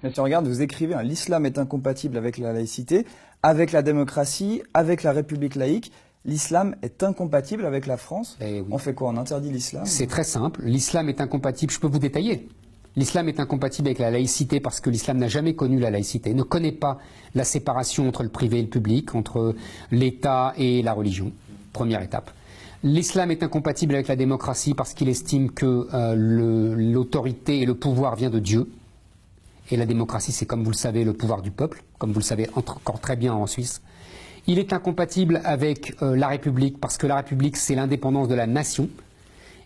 Mais si on regarde, vous écrivez, hein, l'islam est incompatible avec la laïcité, avec la démocratie, avec la république laïque. L'islam est incompatible avec la France. Oui. On fait quoi? On interdit l'islam? C'est très simple. L'islam est incompatible, je peux vous détailler. L'islam est incompatible avec la laïcité parce que l'islam n'a jamais connu la laïcité, ne connaît pas la séparation entre le privé et le public, entre l'État et la religion. Première étape. L'islam est incompatible avec la démocratie parce qu'il estime que l'autorité et le pouvoir vient de Dieu. Et la démocratie, c'est, comme vous le savez, le pouvoir du peuple, comme vous le savez encore très bien en Suisse. Il est incompatible avec la République parce que la République, c'est l'indépendance de la nation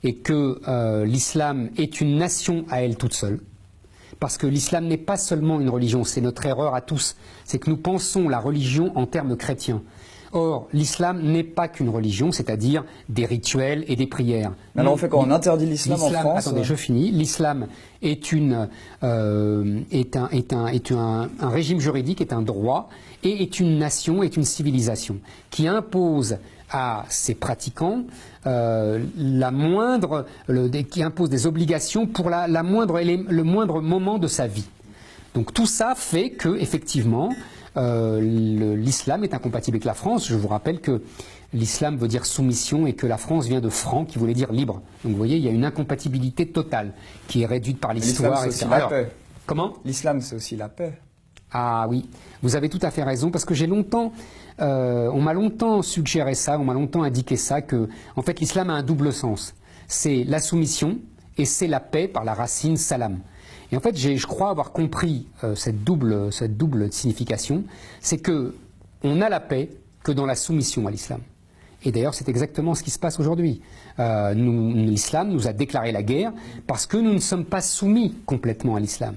et que l'islam est une nation à elle toute seule. Parce que l'islam n'est pas seulement une religion, c'est notre erreur à tous. C'est que nous pensons la religion en termes chrétiens. Or, l'islam n'est pas qu'une religion, c'est-à-dire des rituels et des prières. Alors on fait quoi? On interdit l'islam en France? Attendez, je finis. L'islam est un régime juridique, est un droit, et est une nation, est une civilisation, qui impose à ses pratiquants qui impose des obligations pour le moindre moment de sa vie. Donc tout ça fait que, effectivement, l'islam est incompatible avec la France. Je vous rappelle que l'islam veut dire soumission et que la France vient de franc, qui voulait dire libre. Donc vous voyez, il y a une incompatibilité totale qui est réduite par l'histoire. L'islam, c'est aussi la paix. Comment? L'islam, c'est aussi la paix. Ah oui, vous avez tout à fait raison, parce que on m'a longtemps suggéré ça, on m'a longtemps indiqué ça, que en fait l'islam a un double sens. C'est la soumission et c'est la paix par la racine salam. Et en fait, je crois avoir compris cette double signification, c'est que on a la paix que dans la soumission à l'islam. Et d'ailleurs, c'est exactement ce qui se passe aujourd'hui. L'islam nous a déclaré la guerre parce que nous ne sommes pas soumis complètement à l'islam.